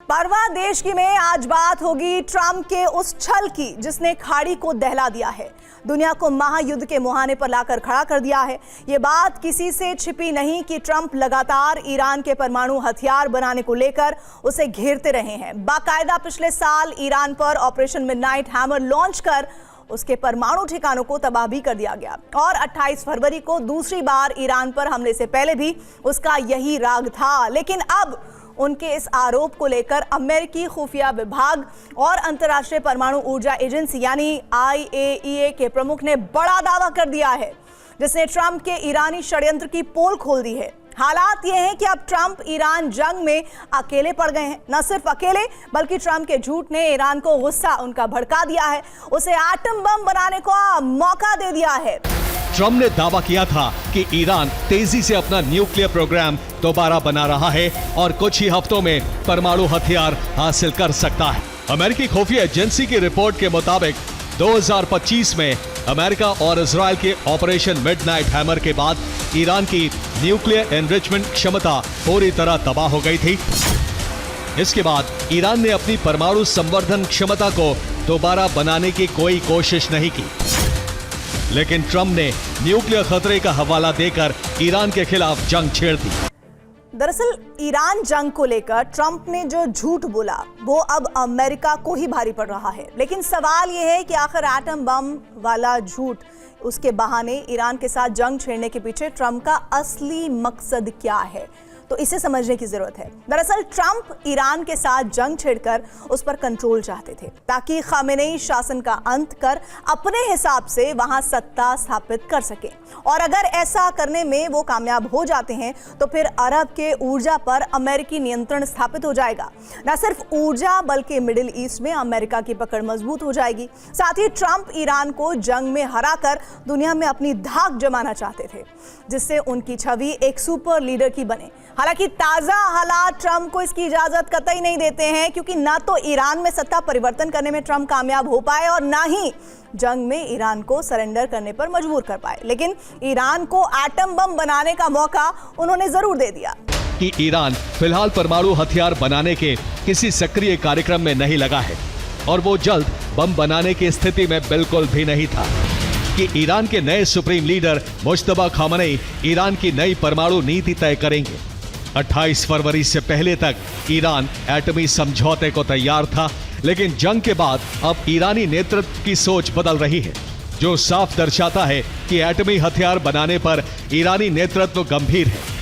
परवा देश की में आज बात होगी ट्रंप के उस छल की जिसने खाड़ी को दहला दिया है, दुनिया को महायुद्ध के मुहाने पर लाकर खड़ा कर दिया है। ये बात किसी से छिपी नहीं कि ट्रंप लगातार ईरान के परमाणु हथियार बनाने को लेकर उसे घेरते रहे हैं। बाकायदा पिछले साल ईरान पर ऑपरेशन मिडनाइट हैमर लॉन्च कर उसके परमाणु ठिकानों को तबाह भी कर दिया गया और 28 फरवरी को दूसरी बार ईरान पर हमले से पहले भी उसका यही राग था। लेकिन अब उनके इस आरोप को लेकर अमेरिकी खुफिया विभाग और अंतर्राष्ट्रीय परमाणु ऊर्जा एजेंसी यानी IAEA के प्रमुख ने बड़ा दावा कर दिया है, जिसने ट्रंप के ईरानी षड्यंत्र की पोल खोल दी है। हालात ये हैं कि अब ट्रंप ईरान जंग में अकेले पड़ गए हैं। न सिर्फ अकेले बल्कि ट्रंप के झूठ ने ईरान को गुस्सा उनका भड़का दिया है, उसे एटम बम बनाने का मौका दे दिया है। ट्रंप ने दावा किया था कि ईरान तेजी से अपना न्यूक्लियर प्रोग्राम दोबारा बना रहा है और कुछ ही हफ्तों में परमाणु हथियार हासिल कर सकता है। अमेरिकी खुफिया एजेंसी की रिपोर्ट के मुताबिक 2025 में अमेरिका और इजराइल के ऑपरेशन मिडनाइट हैमर के बाद ईरान की न्यूक्लियर एनरिचमेंट क्षमता पूरी तरह तबाह हो गई थी। इसके बाद ईरान ने अपनी परमाणु संवर्धन क्षमता को दोबारा बनाने की कोई कोशिश नहीं की, लेकिन ट्रंप ने न्यूक्लियर खतरे का हवाला देकर ईरान के खिलाफ जंग छेड़ दी। दरअसल ईरान जंग को लेकर ट्रंप ने जो झूठ बोला वो अब अमेरिका को ही भारी पड़ रहा है। लेकिन सवाल यह है कि आखिर एटम बम वाला झूठ, उसके बहाने ईरान के साथ जंग छेड़ने के पीछे ट्रंप का असली मकसद क्या है, तो इसे समझने की जरूरत है। दरअसल ट्रंप ईरान के साथ जंग छेड़कर उस पर कंट्रोल चाहते थे ताकि खामेनेई शासन का अंत कर अपने हिसाब से वहां सत्ता स्थापित कर सके। और अगर ऐसा करने में वो कामयाब हो जाते हैं तो फिर अरब के ऊर्जा पर अमेरिकी नियंत्रण स्थापित हो जाएगा। न सिर्फ ऊर्जा बल्कि मिडिल ईस्ट में अमेरिका की पकड़ मजबूत हो जाएगी। साथ ही ट्रंप ईरान को जंग में हराकर दुनिया में अपनी धाक जमाना चाहते थे, जिससे उनकी छवि एक सुपर लीडर की बने। हालांकि ताजा हालात ट्रंप को इसकी इजाजत कतई नहीं देते हैं, क्योंकि ना तो ईरान में सत्ता परिवर्तन करने में ट्रंप कामयाब हो पाए और ना ही जंग में ईरान को सरेंडर करने पर मजबूर कर पाए। लेकिन ईरान को एटम बम बनाने का मौका उन्होंने जरूर दे दिया कि ईरान फिलहाल परमाणु हथियार बनाने के किसी सक्रिय कार्यक्रम में नहीं लगा है और वो जल्द बम बनाने की स्थिति में बिल्कुल भी नहीं था कि ईरान के नए supreme leader Mushtaba Khamenei Iran की नई परमाणु नीति तय करेंगे। 28 फरवरी से पहले तक ईरान एटमी समझौते को तैयार था, लेकिन जंग के बाद अब ईरानी नेतृत्व की सोच बदल रही है, जो साफ दर्शाता है कि एटमी हथियार बनाने पर ईरानी नेतृत्व गंभीर है।